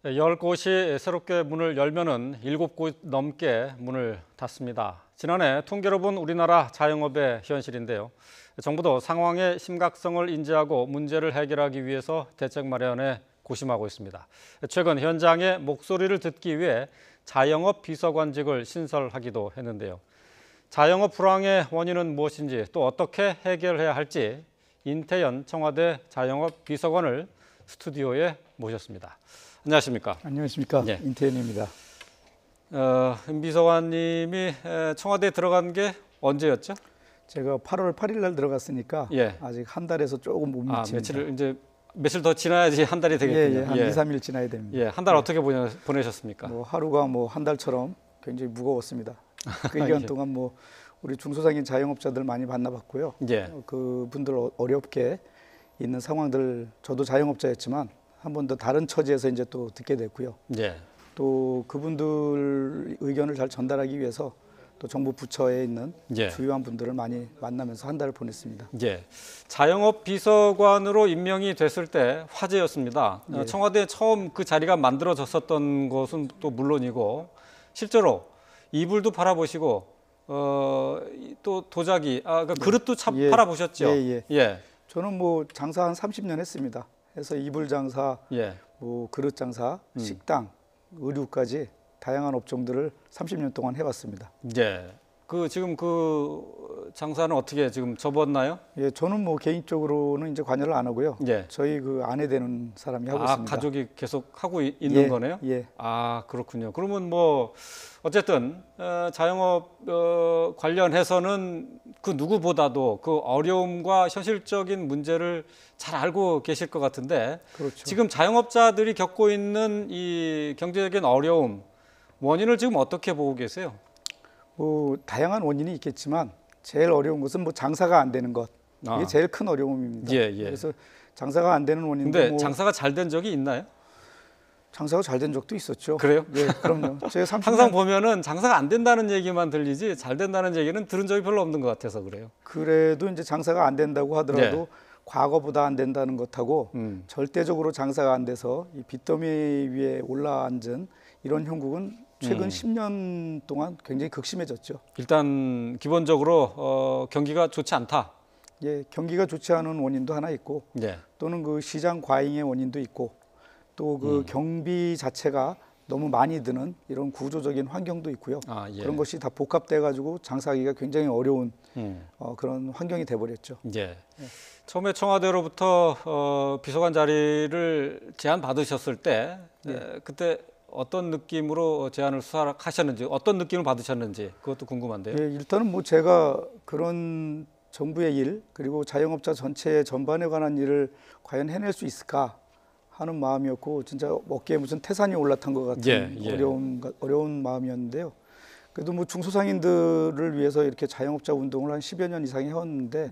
10곳이 새롭게 문을 열면은 7곳 넘게 문을 닫습니다. 지난해 통계로 본 우리나라 자영업의 현실인데요. 정부도 상황의 심각성을 인지하고 문제를 해결하기 위해서 대책 마련에 고심하고 있습니다. 최근 현장의 목소리를 듣기 위해 자영업 비서관직을 신설하기도 했는데요. 자영업 불황의 원인은 무엇인지 또 어떻게 해결해야 할지 인태연 청와대 자영업 비서관을 스튜디오에 모셨습니다. 안녕하십니까? 안녕하십니까? 예. 인태연입니다. 비서관님이 청와대에 들어간 게 언제였죠? 제가 8월 8일 날 들어갔으니까 예. 아직 한 달에서 조금 못 미칩니다. 며칠 더 지나야지 한 달이 되겠군요. 예, 한 2, 3일 지나야 됩니다. 예, 한 달 어떻게 보내셨습니까? 하루가 한 달처럼 굉장히 무거웠습니다. 그 기간 예. 동안 우리 중소상인 자영업자들 많이 만나봤고요. 예. 그분들 어렵게 있는 상황들 저도 자영업자였지만 한 번 더 다른 처지에서 이제 또 듣게 됐고요. 예. 또 그분들 의견을 잘 전달하기 위해서 또 정부 부처에 있는 예. 주요한 분들을 많이 만나면서 한 달을 보냈습니다. 예. 자영업 비서관으로 임명이 됐을 때 화제였습니다. 예. 청와대에 처음 그 자리가 만들어졌었던 것은 또 물론이고 실제로 이불도 팔아보시고 또 도자기, 그러니까 그릇도 참 예. 팔아보셨죠. 예. 저는 장사 한 30년 했습니다. 해서 이불 장사, 예. 그릇 장사, 식당, 의류까지 다양한 업종들을 30년 동안 해왔습니다. 예. 지금 그 장사는 어떻게 지금 접었나요? 예, 저는 개인적으로는 이제 관여를 안 하고요. 예. 저희 아내 되는 사람이 하고 있습니다. 가족이 계속 하고 있는 거네요? 예. 그렇군요. 그러면 어쨌든 자영업 관련해서는 그 누구보다도 그 어려움과 현실적인 문제를 잘 알고 계실 것 같은데 그렇죠. 지금 자영업자들이 겪고 있는 이 경제적인 어려움 원인을 지금 어떻게 보고 계세요? 다양한 원인이 있겠지만 제일 어려운 것은 장사가 안 되는 것. 이게 제일 큰 어려움입니다. 예. 그래서 장사가 안 되는 원인도 근데 장사가 잘 된 적이 있나요? 장사가 잘 된 적도 있었죠. 그래요? 예, 그럼요. 제가 30년... 항상 보면은 장사가 안 된다는 얘기만 들리지 잘 된다는 얘기는 들은 적이 별로 없는 것 같아서 그래요. 그래도 이제 장사가 안 된다고 하더라도 네. 과거보다 안 된다는 것하고 절대적으로 장사가 안 돼서 이 빚더미 위에 올라앉은 이런 형국은 최근 10년 동안 굉장히 극심해졌죠. 일단 기본적으로 경기가 좋지 않다. 예, 경기가 좋지 않은 원인도 하나 있고 예. 또는 그 시장 과잉의 원인도 있고 또 경비 자체가 너무 많이 드는 이런 구조적인 환경도 있고요. 예. 그런 것이 다 복합돼 가지고 장사하기가 굉장히 어려운 그런 환경이 돼 버렸죠. 예. 처음에 청와대로부터 비서관 자리를 제안 받으셨을 때 그때 어떤 느낌으로 제안을 수락하셨는지 어떤 느낌을 받으셨는지 그것도 궁금한데요. 예, 일단은 제가 그런 정부의 일 그리고 자영업자 전체 전반에 관한 일을 과연 해낼 수 있을까 하는 마음이었고 진짜 어깨에 무슨 태산이 올라탄 것 같은 어려운 마음이었는데요. 그래도 중소상인들을 위해서 이렇게 자영업자 운동을 한 10여 년 이상 해왔는데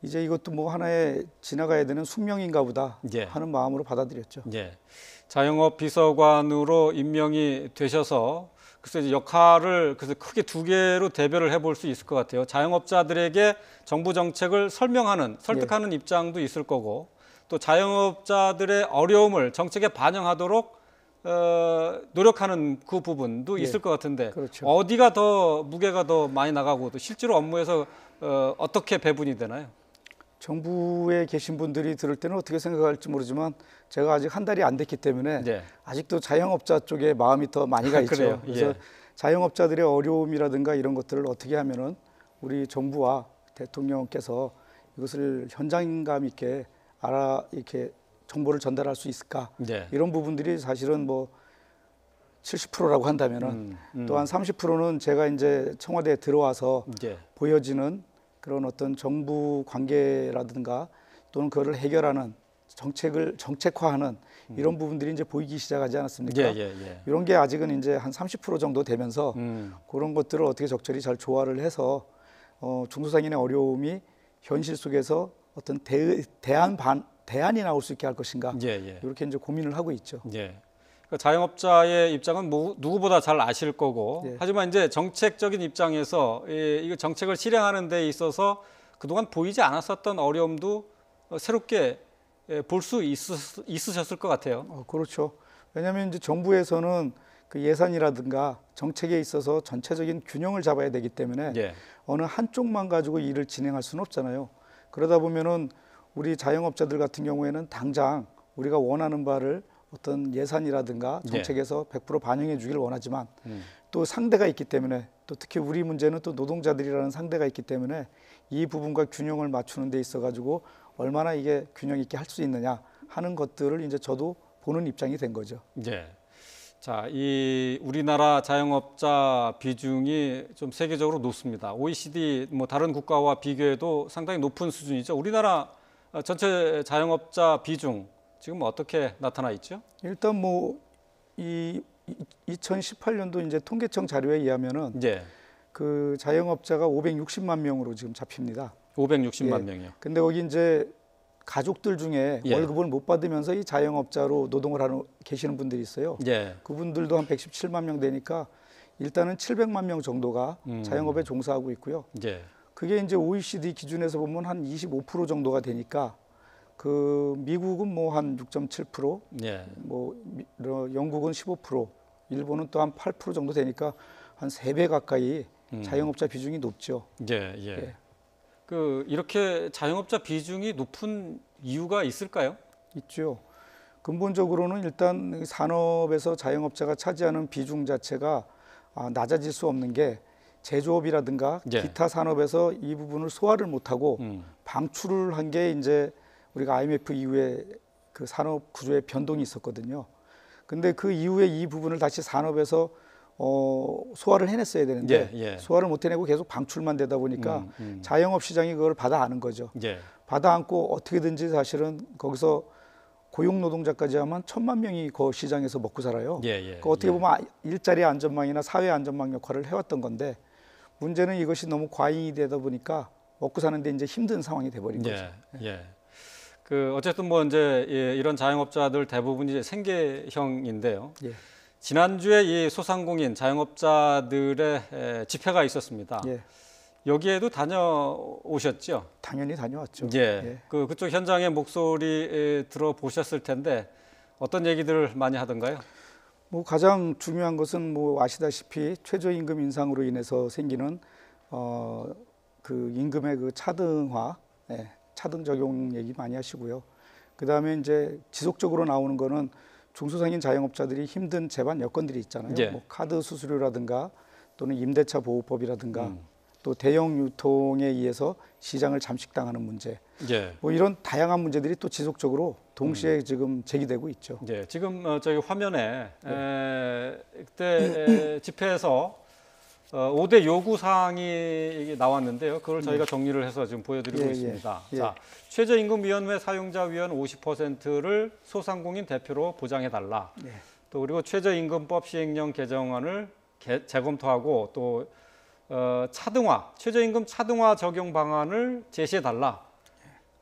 이제 이것도 하나의 지나가야 되는 숙명인가 보다 하는 마음으로 받아들였죠. 예. 자영업 비서관으로 임명이 되셔서 글쎄 역할을 크게 두 개로 대별을 해볼 수 있을 것 같아요. 자영업자들에게 정부 정책을 설득하는 입장도 있을 거고 또 자영업자들의 어려움을 정책에 반영하도록 노력하는 그 부분도 있을 것 같은데 그렇죠. 어디가 더 무게가 더 많이 나가고 또 실제로 업무에서 어떻게 배분이 되나요? 정부에 계신 분들이 들을 때는 어떻게 생각할지 모르지만 제가 아직 한 달이 안 됐기 때문에 아직도 자영업자 쪽에 마음이 더 많이 가 있죠. 그래서 자영업자들의 어려움이라든가 이런 것들을 어떻게 하면은 우리 정부와 대통령께서 이것을 현장감 있게 이렇게 정보를 전달할 수 있을까? 이런 부분들이 사실은 70%라고 한다면은 또한 30%는 제가 이제 청와대에 들어와서 보여지는 그런 어떤 정부 관계라든가 또는 그거를 해결하는 정책화하는 이런 부분들이 이제 보이기 시작하지 않았습니까? 이런 게 아직은 이제 한 30% 정도 되면서 그런 것들을 어떻게 적절히 잘 조화를 해서 중소상인의 어려움이 현실 속에서 어떤 대안이 나올 수 있게 할 것인가 이렇게 이제 고민을 하고 있죠. 그러니까 자영업자의 입장은 누구보다 잘 아실 거고 하지만 이제 정책적인 입장에서 이 정책을 실행하는 데 있어서 그동안 보이지 않았었던 어려움도 새롭게 볼 수 있으셨을 것 같아요. 그렇죠. 왜냐하면 이제 정부에서는 그 예산이라든가 정책에 있어서 전체적인 균형을 잡아야 되기 때문에 예. 어느 한쪽만 가지고 일을 진행할 수는 없잖아요. 그러다 보면은 우리 자영업자들 같은 경우에는 당장 우리가 원하는 바를 어떤 예산이라든가 정책에서 100% 반영해 주길 원하지만 또 상대가 있기 때문에, 또 특히 우리 문제는 또 노동자들이라는 상대가 있기 때문에 이 부분과 균형을 맞추는 데 있어 가지고 얼마나 이게 균형 있게 할 수 있느냐 하는 것들을 이제 저도 보는 입장이 된 거죠. 예. 자, 이 우리나라 자영업자 비중이 좀 세계적으로 높습니다. OECD 뭐 다른 국가와 비교해도 상당히 높은 수준이죠. 우리나라 전체 자영업자 비중 지금 어떻게 나타나 있죠? 일단 뭐 이 2018년도 이제 통계청 자료에 의하면은 예. 그 자영업자가 560만 명으로 지금 잡힙니다. 560만 명이요. 근데 거기 이제 가족들 중에 월급을 못 받으면서 이 자영업자로 노동을 하는 계시는 분들이 있어요. 그분들도 한 117만 명 되니까 일단은 700만 명 정도가 자영업에 종사하고 있고요. 그게 이제 OECD 기준에서 보면 한 25% 정도가 되니까 그 미국은 뭐 한 6.7%, 뭐 영국은 15%, 일본은 또 한 8% 정도 되니까 한 3배 가까이 자영업자 비중이 높죠. 그 이렇게 자영업자 비중이 높은 이유가 있을까요? 있죠. 근본적으로는 일단 산업에서 자영업자가 차지하는 비중 자체가 낮아질 수 없는 게 제조업이라든가 기타 산업에서 이 부분을 소화를 못하고 방출을 한 게 이제 우리가 IMF 이후에 그 산업 구조의 변동이 있었거든요. 근데 그 이후에 이 부분을 다시 산업에서 소화를 해냈어야 되는데 소화를 못 해내고 계속 방출만 되다 보니까 자영업 시장이 그걸 받아 안은 거죠. 받아 안고 어떻게든지 사실은 거기서 고용 노동자까지 하면 1,000만 명이 그 시장에서 먹고 살아요. 그러니까 어떻게 보면 일자리 안전망이나 사회 안전망 역할을 해왔던 건데 문제는 이것이 너무 과잉이 되다 보니까 먹고 사는데 이제 힘든 상황이 돼버린 거죠. 그 어쨌든 뭐 이제 이런 자영업자들 대부분이 이제 생계형인데요. 지난주에 이 소상공인 자영업자들의 집회가 있었습니다. 여기에도 다녀오셨죠? 당연히 다녀왔죠. 그쪽 현장의 목소리 들어보셨을 텐데 어떤 얘기들을 많이 하던가요? 뭐 가장 중요한 것은 뭐 아시다시피 최저임금 인상으로 인해서 생기는 그 임금의 그 차등화, 차등 적용 얘기 많이 하시고요. 그 다음에 이제 지속적으로 나오는 거는 중소상인 자영업자들이 힘든 재반 여건들이 있잖아요. 뭐 카드 수수료라든가 또는 임대차 보호법이라든가 또 대형 유통에 의해서 시장을 잠식당하는 문제, 뭐 이런 다양한 문제들이 또 지속적으로 동시에 지금 제기되고 있죠. 지금 저기 화면에 그때 집회에서 5대 요구 사항이 나왔는데요. 그걸 저희가 정리를 해서 지금 보여드리고 있습니다. 자, 최저임금위원회 사용자위원 50%를 소상공인 대표로 보장해달라. 또 그리고 최저임금법 시행령 개정안을 재검토하고 또 차등화, 최저임금 차등화 적용 방안을 제시해달라.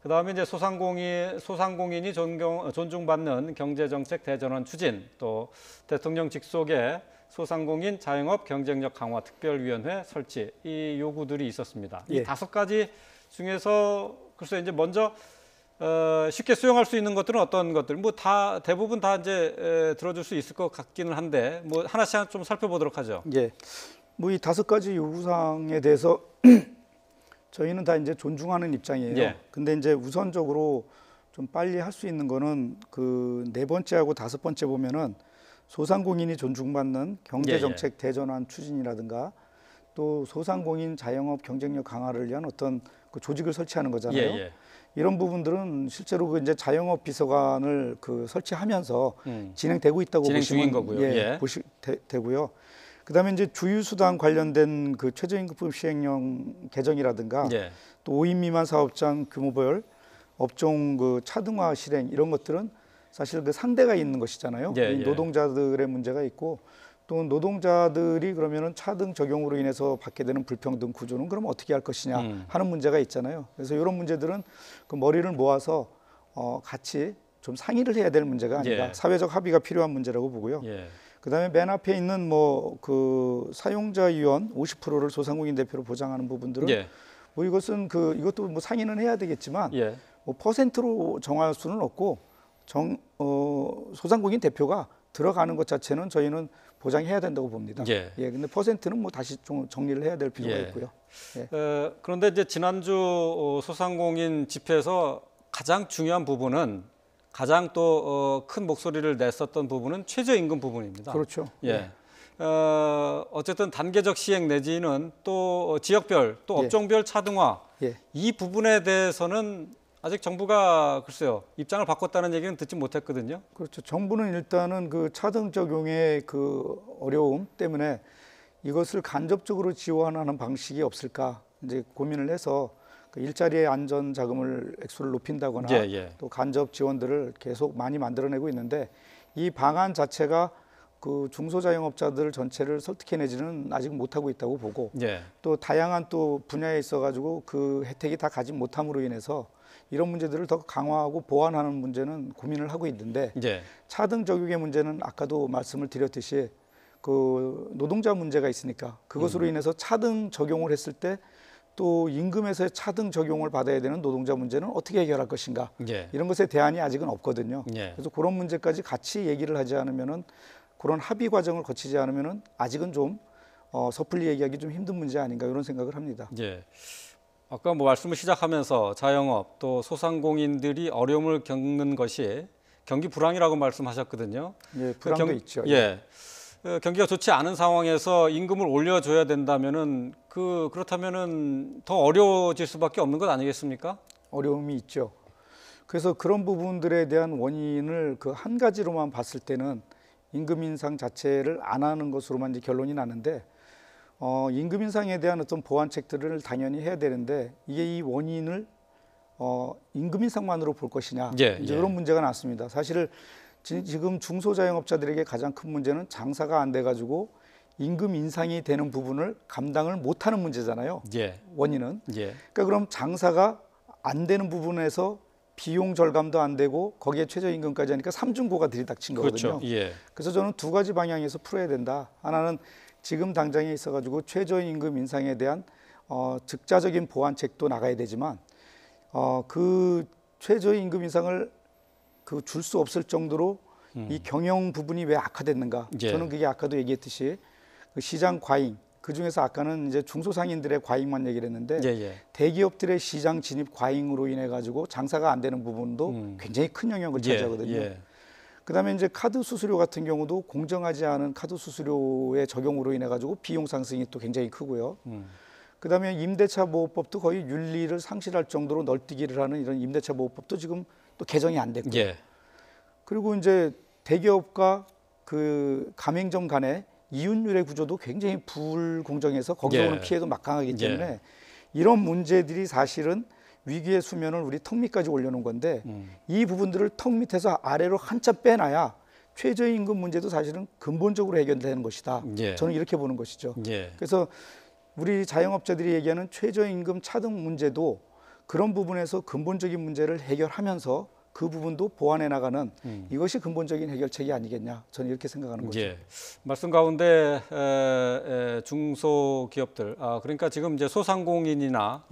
그 다음에 이제 소상공인이 존중받는 경제정책 대전환 추진, 또 대통령 직속의 소상공인 자영업 경쟁력 강화 특별위원회 설치, 이 요구들이 있었습니다. 이 5가지 중에서 글쎄 이제 먼저 쉽게 수용할 수 있는 것들은 어떤 것들, 뭐 다 대부분 다 이제 들어줄 수 있을 것 같기는 한데 뭐 하나씩 좀 살펴보도록 하죠. 뭐 이 5가지 요구사항에 대해서 저희는 다 이제 존중하는 입장이에요. 근데 이제 우선적으로 좀 빨리 할 수 있는 거는 그 4번째하고 5번째 보면은 소상공인이 존중받는 경제정책 대전환 추진이라든가 또 소상공인 자영업 경쟁력 강화를 위한 어떤 그 조직을 설치하는 거잖아요. 이런 부분들은 실제로 그 이제 자영업 비서관을 그 설치하면서 진행되고 있다고 보시면 되고요. 그다음에 이제 주유수당 관련된 그 최저임금법 시행령 개정이라든가 또 5인 미만 사업장 규모별 업종 그 차등화 실행 이런 것들은 사실 그 상대가 있는 것이잖아요. 노동자들의 문제가 있고 또 노동자들이 그러면은 차등 적용으로 인해서 받게 되는 불평등 구조는 그럼 어떻게 할 것이냐 하는 문제가 있잖아요. 그래서 이런 문제들은 그 머리를 모아서 같이 좀 상의를 해야 될 문제가 아닌가, 사회적 합의가 필요한 문제라고 보고요. 그다음에 맨 앞에 있는 뭐 그 사용자 위원 50%를 소상공인 대표로 보장하는 부분들은 뭐 이것은 그 이것도 뭐 상의는 해야 되겠지만 뭐 퍼센트로 정할 수는 없고 소상공인 대표가 들어가는 것 자체는 저희는 보장해야 된다고 봅니다. 예. 예, 근데 퍼센트는 뭐 다시 좀 정리를 해야 될 필요가 예. 있고요. 예. 그런데 이제 지난주 소상공인 집회에서 가장 중요한 부분은 가장 또 큰 목소리를 냈었던 부분은 최저임금 부분입니다. 그렇죠. 예. 어쨌든 단계적 시행 내지는 또 지역별 또 업종별 차등화 예. 이 부분에 대해서는 아직 정부가 글쎄요 입장을 바꿨다는 얘기는 듣지 못했거든요. 그렇죠. 정부는 일단은 그 차등 적용의 그 어려움 때문에 이것을 간접적으로 지원하는 방식이 없을까 이제 고민을 해서 그 일자리의 안전 자금을 액수를 높인다거나 또 간접 지원들을 계속 많이 만들어내고 있는데 이 방안 자체가 그 중소자영업자들 전체를 설득해내지는 아직 못하고 있다고 보고 또 다양한 또 분야에 있어가지고 그 혜택이 다 가지 못함으로 인해서 이런 문제들을 더 강화하고 보완하는 문제는 고민을 하고 있는데 차등 적용의 문제는 아까도 말씀을 드렸듯이 그 노동자 문제가 있으니까 그것으로 인해서 차등 적용을 했을 때 또 임금에서의 차등 적용을 받아야 되는 노동자 문제는 어떻게 해결할 것인가 이런 것에 대안이 아직은 없거든요. 그래서 그런 문제까지 같이 얘기를 하지 않으면은 그런 합의 과정을 거치지 않으면은 아직은 좀 섣불리 얘기하기 좀 힘든 문제 아닌가 이런 생각을 합니다. 아까 뭐 말씀을 시작하면서 자영업 또 소상공인들이 어려움을 겪는 것이 경기 불황이라고 말씀하셨거든요. 예, 불황도 있죠. 경기가 좋지 않은 상황에서 임금을 올려줘야 된다면은 그렇다면은 더 어려워질 수밖에 없는 것 아니겠습니까? 어려움이 있죠. 그래서 그런 부분들에 대한 원인을 그 한 가지로만 봤을 때는 임금 인상 자체를 안 하는 것으로만 이제 결론이 나는데 임금 인상에 대한 어떤 보완책들을 당연히 해야 되는데 이게 이 원인을 임금 인상만으로 볼 것이냐 이제 이런 문제가 났습니다. 사실 지금 중소자영업자들에게 가장 큰 문제는 장사가 안 돼가지고 임금 인상이 되는 부분을 감당을 못하는 문제잖아요. 원인은. 그러니까 그럼 장사가 안 되는 부분에서 비용 절감도 안 되고 거기에 최저임금까지 하니까 삼중고가 들이닥친 거거든요. 그래서 저는 두 가지 방향에서 풀어야 된다. 하나는 지금 당장에 있어가지고 최저임금 인상에 대한 즉자적인 보완책도 나가야 되지만 그 최저임금 인상을 줄 수 없을 정도로 이 경영 부분이 왜 악화됐는가? 저는 그게 아까도 얘기했듯이 그 시장 과잉, 그 중에서 아까는 이제 중소상인들의 과잉만 얘기를 했는데 대기업들의 시장 진입 과잉으로 인해 가지고 장사가 안 되는 부분도 굉장히 큰 영역을 차지하거든요. 그다음에 이제 카드 수수료 같은 경우도 공정하지 않은 카드 수수료의 적용으로 인해 가지고 비용 상승이 또 굉장히 크고요. 그다음에 임대차 보호법도 거의 윤리를 상실할 정도로 널뛰기를 하는 이런 임대차 보호법도 지금 또 개정이 안 됐고, 그리고 이제 대기업과 그 가맹점 간의 이윤율의 구조도 굉장히 불공정해서 거기서 오는 피해도 막강하기 때문에 이런 문제들이 사실은 위기의 수면을 우리 턱 밑까지 올려놓은 건데 이 부분들을 턱 밑에서 아래로 한참 빼놔야 최저임금 문제도 사실은 근본적으로 해결되는 것이다. 저는 이렇게 보는 것이죠. 그래서 우리 자영업자들이 얘기하는 최저임금 차등 문제도 그런 부분에서 근본적인 문제를 해결하면서 그 부분도 보완해 나가는 이것이 근본적인 해결책이 아니겠냐, 저는 이렇게 생각하는 거죠. 말씀 가운데 중소기업들, 그러니까 지금 이제 소상공인이나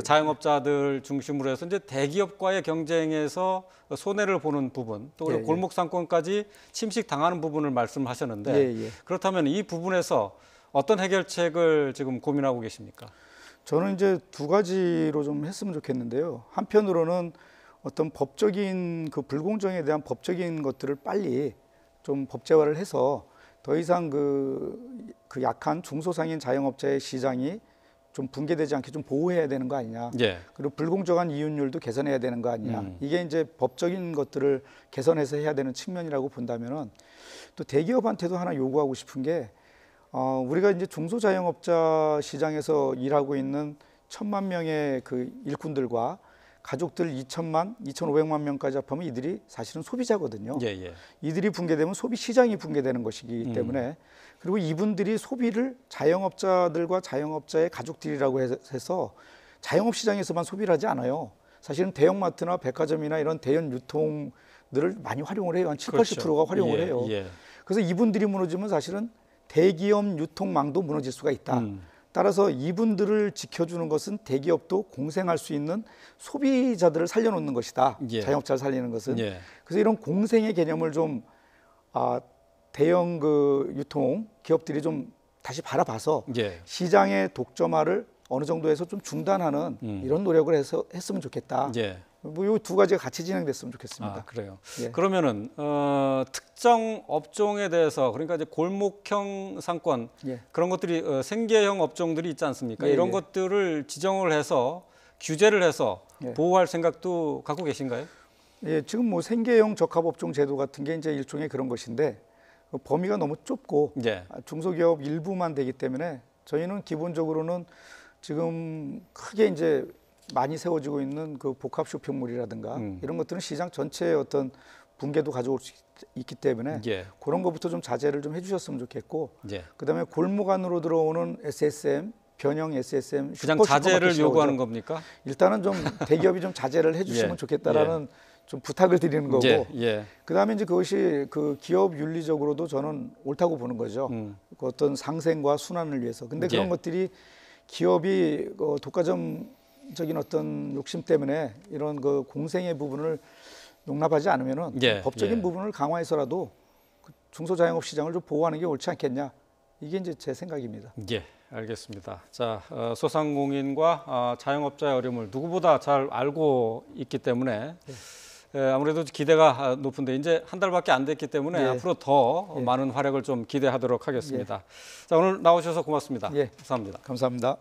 자영업자들 중심으로 해서 이제 대기업과의 경쟁에서 손해를 보는 부분, 또 골목 상권까지 침식 당하는 부분을 말씀하셨는데 그렇다면 이 부분에서 어떤 해결책을 지금 고민하고 계십니까? 저는 이제 두 가지로 좀 했으면 좋겠는데요. 한편으로는 어떤 법적인 그 불공정에 대한 법적인 것들을 빨리 좀 법제화를 해서 더 이상 그 약한 중소상인 자영업자의 시장이 좀 붕괴되지 않게 좀 보호해야 되는 거 아니냐. 그리고 불공정한 이윤율도 개선해야 되는 거 아니냐. 이게 이제 법적인 것들을 개선해서 해야 되는 측면이라고 본다면은 또 대기업한테도 하나 요구하고 싶은 게 우리가 이제 중소자영업자 시장에서 일하고 있는 1,000만 명의 그 일꾼들과 가족들 2,000만, 2,500만 명까지 합하면 이들이 사실은 소비자거든요. 이들이 붕괴되면 소비 시장이 붕괴되는 것이기 때문에 그리고 이분들이 소비를 자영업자들과 자영업자의 가족들이라고 해서 자영업 시장에서만 소비를 하지 않아요. 사실은 대형마트나 백화점이나 이런 대형 유통들을 많이 활용을 해요. 한 7, 80%가 활용을 해요. 그래서 이분들이 무너지면 사실은 대기업 유통망도 무너질 수가 있다. 따라서 이분들을 지켜주는 것은 대기업도 공생할 수 있는 소비자들을 살려놓는 것이다. 자영업자를 살리는 것은. 그래서 이런 공생의 개념을 좀 대형 그 유통 기업들이 좀 다시 바라봐서 예. 시장의 독점화를 어느 정도에서 좀 중단하는 이런 노력을 했으면 좋겠다. 예. 뭐 이 두 가지가 같이 진행됐으면 좋겠습니다. 아, 그래요. 예. 그러면은 특정 업종에 대해서 그러니까 이제 골목형 상권 예. 그런 것들이 생계형 업종들이 있지 않습니까? 예, 이런 예. 것들을 지정을 해서 규제를 해서 예. 보호할 생각도 갖고 계신가요? 예, 지금 뭐 생계형 적합업종 제도 같은 게 이제 일종의 그런 것인데 그 범위가 너무 좁고 예. 중소기업 일부만 되기 때문에 저희는 기본적으로는 지금 크게 이제 많이 세워지고 있는 그 복합 쇼핑몰이라든가 이런 것들은 시장 전체의 어떤 붕괴도 가져올 수 있기 때문에 예. 그런 것부터 좀 자제를 좀 해주셨으면 좋겠고 예. 그다음에 골목 안으로 들어오는 SSM 변형 SSM 그냥 슈퍼 자제를 슈퍼마켓이라고 요구하는 그러죠. 겁니까? 일단은 좀 대기업이 좀 자제를 해주시면 예. 좋겠다라는 좀 부탁을 드리는 거고 예. 예. 그다음에 이제 그것이 그 기업 윤리적으로도 저는 옳다고 보는 거죠. 그 어떤 상생과 순환을 위해서. 근데 그런 예. 것들이 기업이 독과점적인 어떤 욕심 때문에 이런 그 공생의 부분을 용납하지 않으면은 예. 법적인 예. 부분을 강화해서라도 그 중소자영업 시장을 좀 보호하는 게 옳지 않겠냐. 이게 이제 제 생각입니다. 예, 알겠습니다. 자, 소상공인과 자영업자의 어려움을 누구보다 잘 알고 있기 때문에 아무래도 기대가 높은데 이제 한 달밖에 안 됐기 때문에 예. 앞으로 더 예. 많은 활약을 좀 기대하도록 하겠습니다. 자, 오늘 나오셔서 고맙습니다. 예. 감사합니다. 감사합니다.